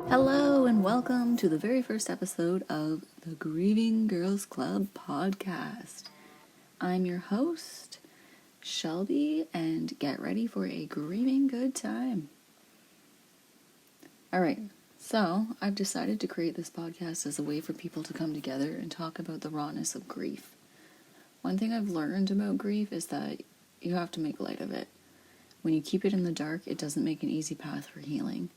Hello and welcome to the very first episode of the Grieving Girls Club podcast. I'm your host, Shelby, and get ready for a grieving good time. Alright, so I've decided to create this podcast as a way for people to come together and talk about the rawness of grief. One thing I've learned about grief is that you have to make light of it. When you keep it in the dark, it doesn't make an easy path for healing.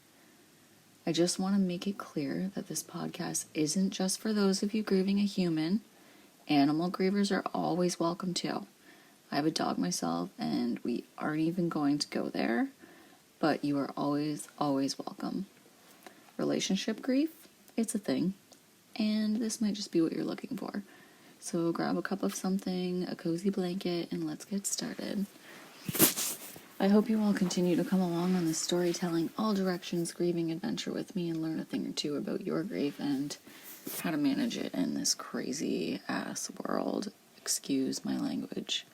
I just want to make it clear that this podcast isn't just for those of you grieving a human. Animal grievers are always welcome too. I have a dog myself and we aren't even going to go there, but you are always, always welcome. Relationship grief, it's a thing, and this might just be what you're looking for. So grab a cup of something, a cozy blanket, and let's get started. I hope you all continue to come along on this storytelling, all directions grieving adventure with me and learn a thing or two about your grief and how to manage it in this crazy ass world. Excuse my language.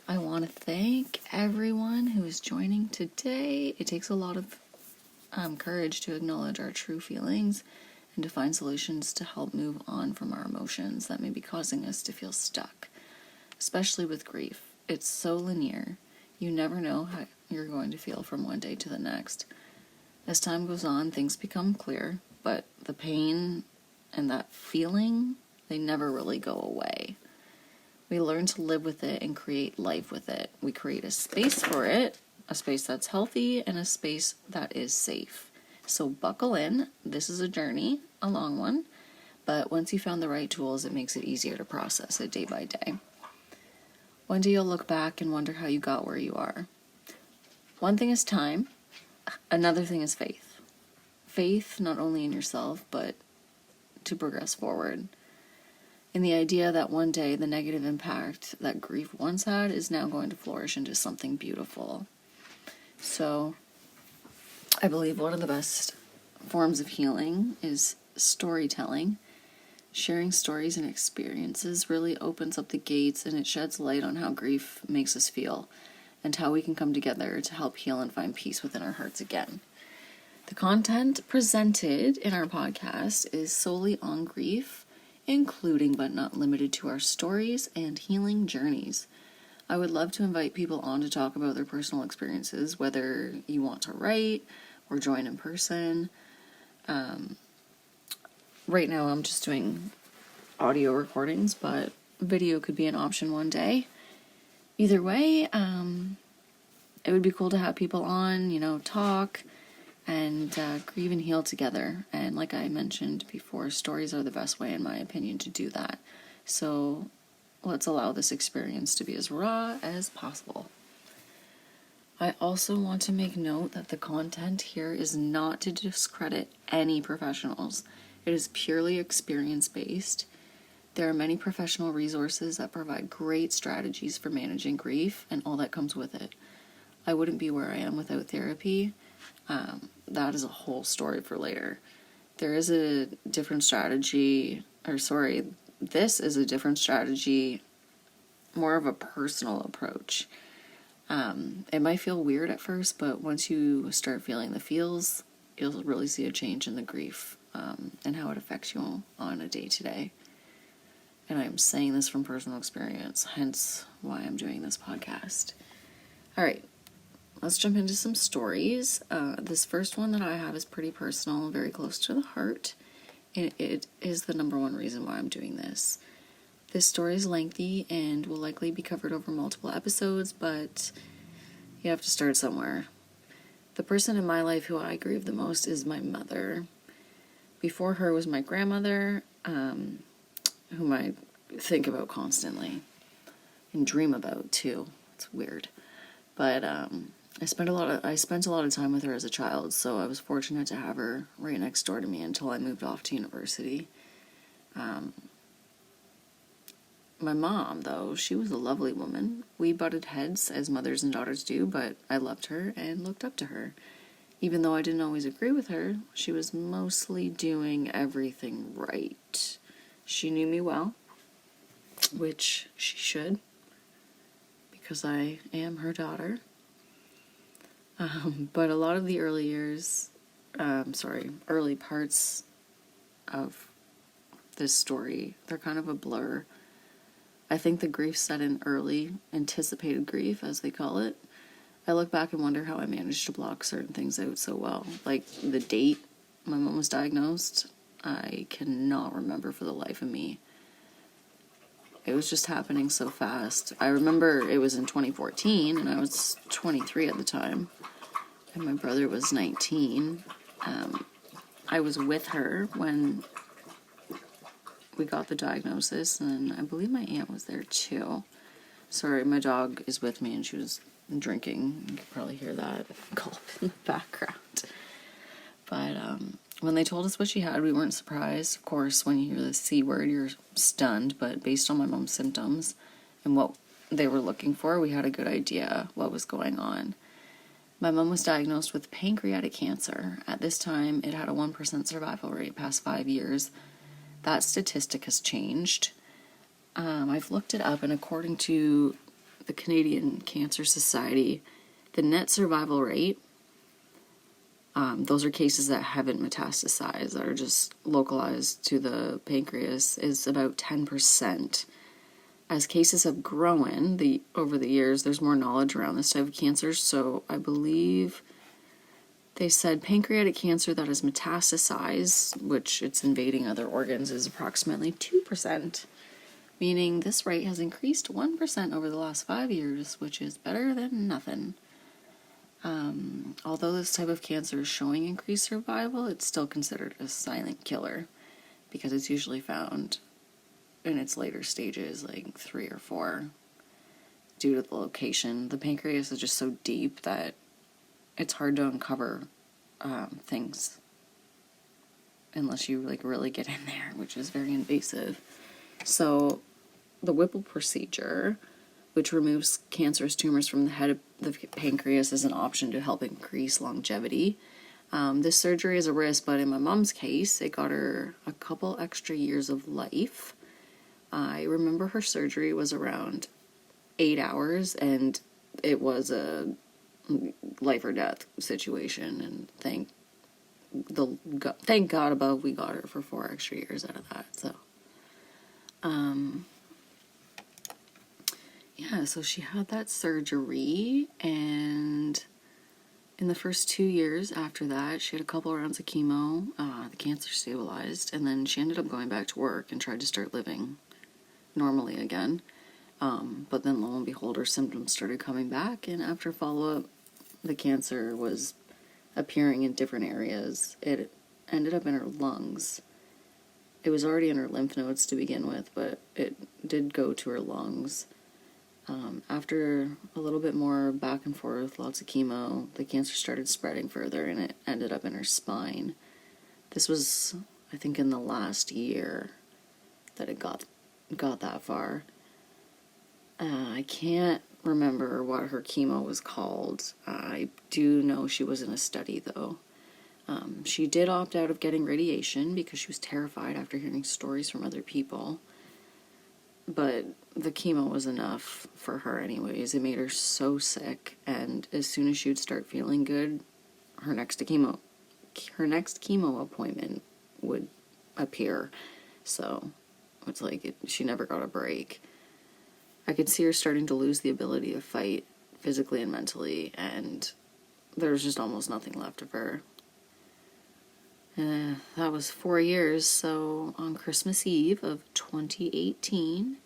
I want to thank everyone who is joining today. It takes a lot of courage to acknowledge our true feelings and to find solutions to help move on from our emotions that may be causing us to feel stuck, especially with grief. It's so linear. You never know how you're going to feel from one day to the next. As time goes on, things become clear, but the pain and that feeling, they never really go away. We learn to live with it and create life with it. We create a space for it, a space that's healthy, and a space that is safe. So buckle in. This is a journey, a long one, but once you found the right tools, it makes it easier to process it day by day. One day you'll look back and wonder how you got where you are. One thing is time. Another thing is faith. Faith not only in yourself, but to progress forward. In the idea that one day the negative impact that grief once had is now going to flourish into something beautiful. So, I believe one of the best forms of healing is storytelling. Sharing stories and experiences really opens up the gates and it sheds light on how grief makes us feel and how we can come together to help heal and find peace within our hearts again. The content presented in our podcast is solely on grief, including but not limited to our stories and healing journeys. I would love to invite people on to talk about their personal experiences, whether you want to write or join in person. Right now I'm just doing audio recordings, but video could be an option one day. Either way, it would be cool to have people on, talk and grieve and heal together. And like I mentioned before, stories are the best way, in my opinion, to do that. So let's allow this experience to be as raw as possible. I also want to make note that the content here is not to discredit any professionals. It is purely experience-based. There are many professional resources that provide great strategies for managing grief and all that comes with it. I wouldn't be where I am without therapy. That is a whole story for later. There is a different strategy, this is a different strategy, more of a personal approach. It might feel weird at first, but once you start feeling the feels, you'll really see a change in the grief and how it affects you on a day-to-day. And I'm saying this from personal experience, hence why I'm doing this podcast. All right, let's jump into some stories. This first one that I have is pretty personal, very close to the heart. And it is the number one reason why I'm doing this. This story is lengthy and will likely be covered over multiple episodes, but you have to start somewhere. The person in my life who I grieve the most is my mother. Before her was my grandmother, whom I think about constantly and dream about too. It's weird. But I spent a lot of time with her as a child, so I was fortunate to have her right next door to me until I moved off to university. My mom, though, she was a lovely woman. We butted heads, as mothers and daughters do, but I loved her and looked up to her. Even though I didn't always agree with her, she was mostly doing everything right. She knew me well, which she should, because I am her daughter. But a lot of the early parts of this story, they're kind of a blur. I think the grief set in early, anticipated grief, as they call it. I look back and wonder how I managed to block certain things out so well. Like the date my mom was diagnosed, I cannot remember for the life of me. It was just happening so fast. I remember it was in 2014, and I was 23 at the time, and my brother was 19. I was with her when we got the diagnosis, and I believe my aunt was there too. Sorry, my dog is with me, and she was drinking. You could probably hear that gulp in the background. But when they told us what she had, we weren't surprised. Of course, when you hear the C word, you're stunned. But based on my mom's symptoms and what they were looking for, we had a good idea what was going on. My mom was diagnosed with pancreatic cancer. At this time, it had a 1% survival rate past 5 years. That statistic has changed. I've looked it up, and according to the Canadian Cancer Society, the net survival rate, those are cases that haven't metastasized, that are just localized to the pancreas, is about 10%. As cases have grown over the years, there's more knowledge around this type of cancer, so I believe they said pancreatic cancer that is metastasized, which it's invading other organs, is approximately 2%, meaning this rate has increased 1% over the last 5 years, which is better than nothing. Although this type of cancer is showing increased survival, it's still considered a silent killer because it's usually found in its later stages, like 3 or 4, due to the location. The pancreas is just so deep that it's hard to uncover things unless you really get in there, which is very invasive. So the Whipple procedure, which removes cancerous tumors from the head of the pancreas, is an option to help increase longevity. This surgery is a risk, but in my mom's case, it got her a couple extra years of life. I remember her surgery was around 8 hours, and it was a life or death situation, and thank God above we got her for 4 extra years out of that. So so she had that surgery, and in the first 2 years after that, she had a couple rounds of chemo. The cancer stabilized, and then she ended up going back to work and tried to start living normally again. But then lo and behold, her symptoms started coming back, and after follow-up, the cancer was appearing in different areas. It ended up in her lungs. It was already in her lymph nodes to begin with, but it did go to her lungs. After a little bit more back and forth, lots of chemo, the cancer started spreading further, and it ended up in her spine. This was, I think, in the last year that it got that far. I can't remember what her chemo was called. I do know she was in a study, though. She did opt out of getting radiation because she was terrified after hearing stories from other people. But the chemo was enough for her anyways. It made her so sick, and as soon as she would start feeling good, her next chemo appointment would appear. So it's like she never got a break. I could see her starting to lose the ability to fight physically and mentally, and there was just almost nothing left of her. That was 4 years, so on Christmas Eve of 2018,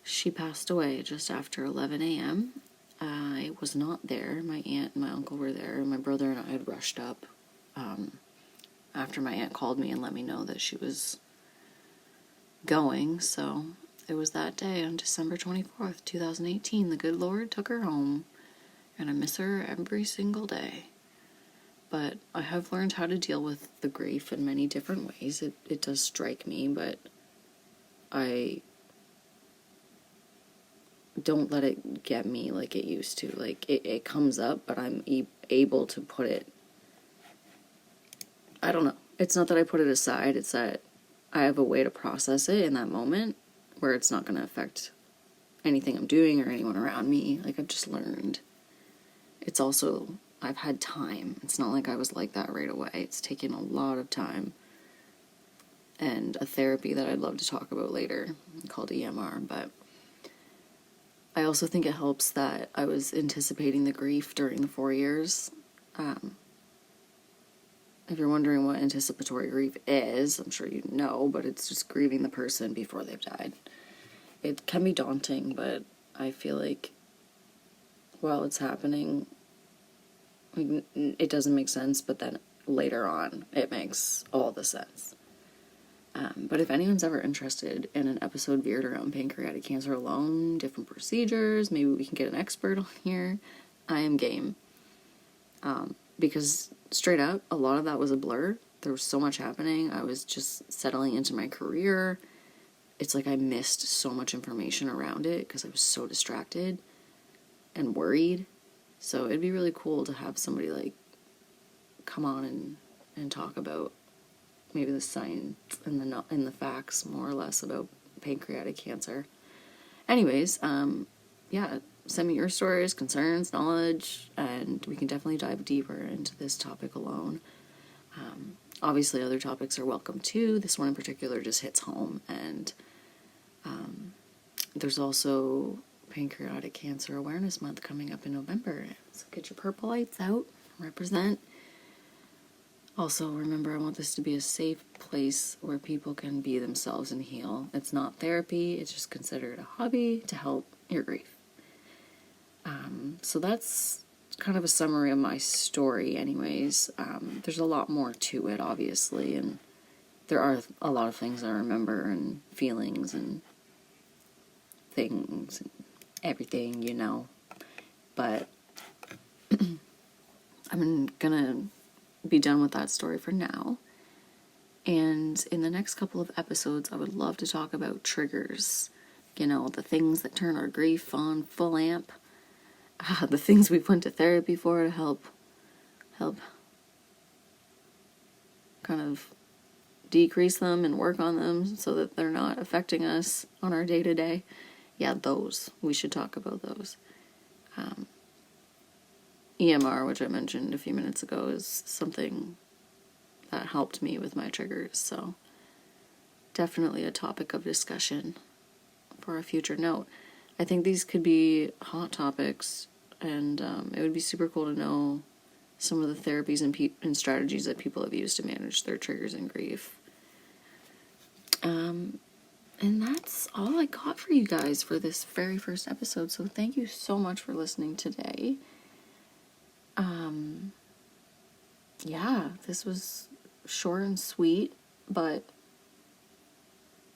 she passed away just after 11 a.m. I was not there. My aunt and my uncle were there. My brother and I had rushed up after my aunt called me and let me know that she was going, so it was that day on December 24th, 2018. The good Lord took her home, and I miss her every single day. But I have learned how to deal with the grief in many different ways. It does strike me, but I don't let it get me like it used to. Like, it comes up, but I'm able to put it... I don't know. It's not that I put it aside, it's that I have a way to process it in that moment where it's not going to affect anything I'm doing or anyone around me. Like, I've just learned. It's also, I've had time. It's not like I was like that right away. It's taken a lot of time. And a therapy that I'd love to talk about later called EMR. But I also think it helps that I was anticipating the grief during the 4 years. If you're wondering what anticipatory grief is, I'm sure you know, but it's just grieving the person before they've died. It can be daunting, but I feel like while it's happening, it doesn't make sense, but then later on, it makes all the sense. But if anyone's ever interested in an episode veered around pancreatic cancer alone, different procedures, maybe we can get an expert on here, I am game. Because straight up, a lot of that was a blur. There was so much happening. I was just settling into my career. It's like I missed so much information around it because I was so distracted and worried. So it'd be really cool to have somebody like come on and talk about maybe the science and the facts more or less about pancreatic cancer. Anyways, yeah, send me your stories, concerns, knowledge, and we can definitely dive deeper into this topic alone. Obviously, other topics are welcome too. This one in particular just hits home, and there's also Pancreatic Cancer Awareness Month coming up in November. So get your purple lights out, represent. Also, remember, I want this to be a safe place where people can be themselves and heal. It's not therapy, it's just considered a hobby to help your grief. So that's kind of a summary of my story anyways. There's a lot more to it, obviously, and there are a lot of things I remember and feelings and things and everything, you know. But I'm gonna be done with that story for now. And in the next couple of episodes, I would love to talk about triggers. You know, the things that turn our grief on full amp. The things we went to therapy for to help kind of decrease them and work on them so that they're not affecting us on our day-to-day. Yeah, those. We should talk about those. EMR, which I mentioned a few minutes ago, is something that helped me with my triggers, so definitely a topic of discussion for a future note. I think these could be hot topics, and it would be super cool to know some of the therapies and strategies that people have used to manage their triggers and grief. And that's all I got for you guys for this very first episode, so thank you so much for listening today. Yeah, this was short and sweet, but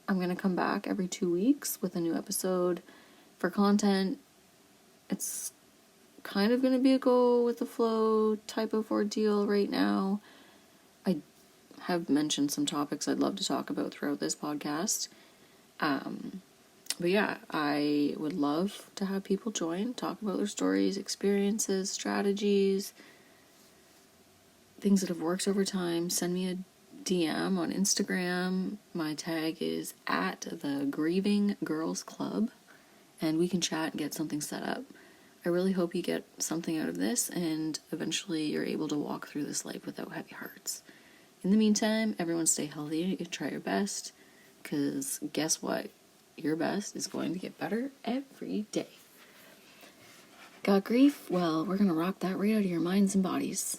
I'm going to come back every 2 weeks with a new episode for content. It's kind of going to be a go with the flow type of ordeal right now. I have mentioned some topics I'd love to talk about throughout this podcast. But yeah, I would love to have people join, talk about their stories, experiences, strategies, things that have worked over time. Send me a DM on Instagram. My tag is at the Grieving Girls Club, and we can chat and get something set up. I really hope you get something out of this, and eventually you're able to walk through this life without heavy hearts. In the meantime, everyone stay healthy, try your best, because guess what? Your best is going to get better every day. Got grief? Well, we're going to rock that right out of your minds and bodies.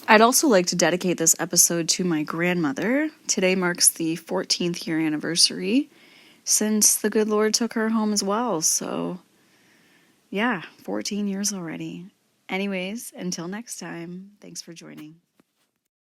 I'd also like to dedicate this episode to my grandmother. Today marks the 14th year anniversary since the good Lord took her home as well. So, yeah, 14 years already. Anyways, until next time, thanks for joining.